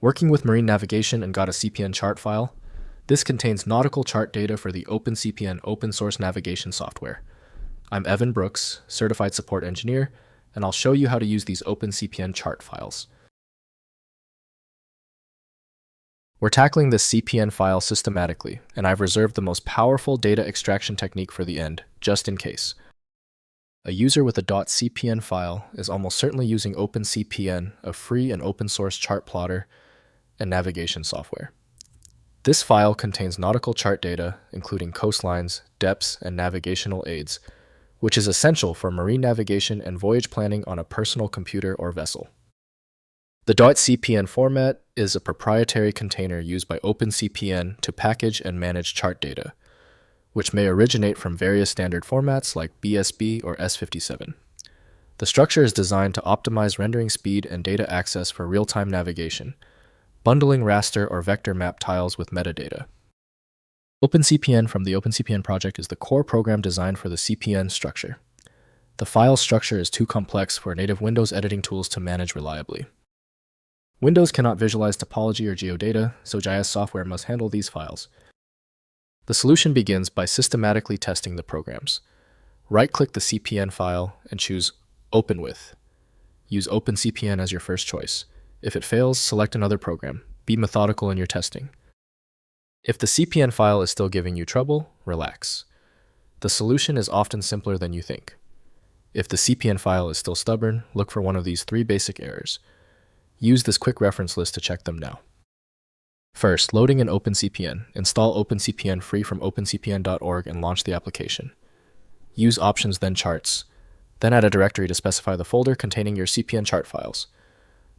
Working with marine navigation and got a CPN chart file? This contains nautical chart data for the OpenCPN open source navigation software. I'm Evan Brooks, Certified Support Engineer, and I'll show you how to use these OpenCPN chart files. We're tackling this CPN file systematically, and I've reserved the most powerful data extraction technique for the end, just in case. A user with a .cpn file is almost certainly using OpenCPN, a free and open source chart plotter and navigation software. This file contains nautical chart data, including coastlines, depths, and navigational aids, which is essential for marine navigation and voyage planning on a personal computer or vessel. The .cpn format is a proprietary container used by OpenCPN to package and manage chart data, which may originate from various standard formats like BSB or S57. The structure is designed to optimize rendering speed and data access for real-time navigation, bundling raster or vector map tiles with metadata. OpenCPN from the OpenCPN project is the core program designed for the CPN structure. The file structure is too complex for native Windows editing tools to manage reliably. Windows cannot visualize topology or geodata, so GIS software must handle these files. The solution begins by systematically testing the programs. Right-click the CPN file and choose Open With. Use OpenCPN as your first choice. If it fails, select another program. Be methodical in your testing. If the CPN file is still giving you trouble, relax. The solution is often simpler than you think. If the CPN file is still stubborn, look for one of these 3 basic errors. Use this quick reference list to check them now. First, loading in OpenCPN. Install OpenCPN free from opencpn.org and launch the application. Use options then charts. Then add a directory to specify the folder containing your CPN chart files.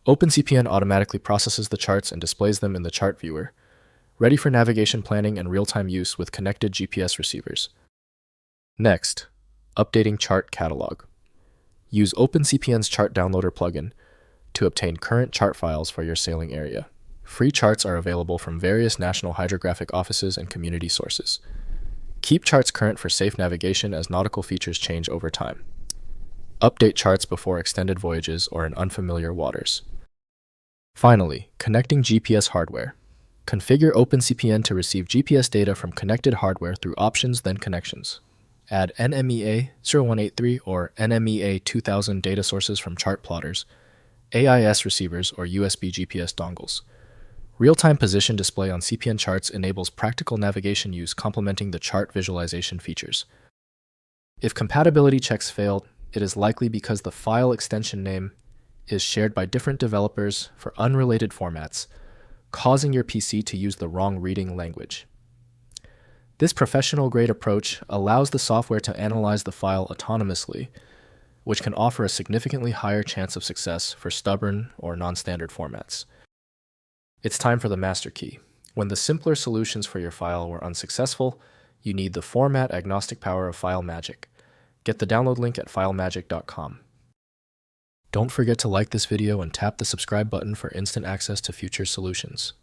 OpenCPN automatically processes the charts and displays them in the chart viewer, ready for navigation planning and real-time use with connected GPS receivers. Next, updating chart catalog. Use OpenCPN's chart downloader plugin to obtain current chart files for your sailing area. Free charts are available from various national hydrographic offices and community sources. Keep charts current for safe navigation as nautical features change over time. Update charts before extended voyages or in unfamiliar waters. Finally, connecting GPS hardware. Configure OpenCPN to receive GPS data from connected hardware through options then connections. Add NMEA 0183 or NMEA 2000 data sources from chart plotters, AIS receivers, or USB GPS dongles. Real-time position display on CPN charts enables practical navigation use complementing the chart visualization features. If compatibility checks failed, it is likely because the file extension name is shared by different developers for unrelated formats, causing your PC to use the wrong reading language. This professional-grade approach allows the software to analyze the file autonomously, which can offer a significantly higher chance of success for stubborn or non-standard formats. It's time for the master key. When the simpler solutions for your file were unsuccessful, you need the format-agnostic power of FileMagick. Get the download link at filemagick.com. Don't forget to like this video and tap the subscribe button for instant access to future solutions.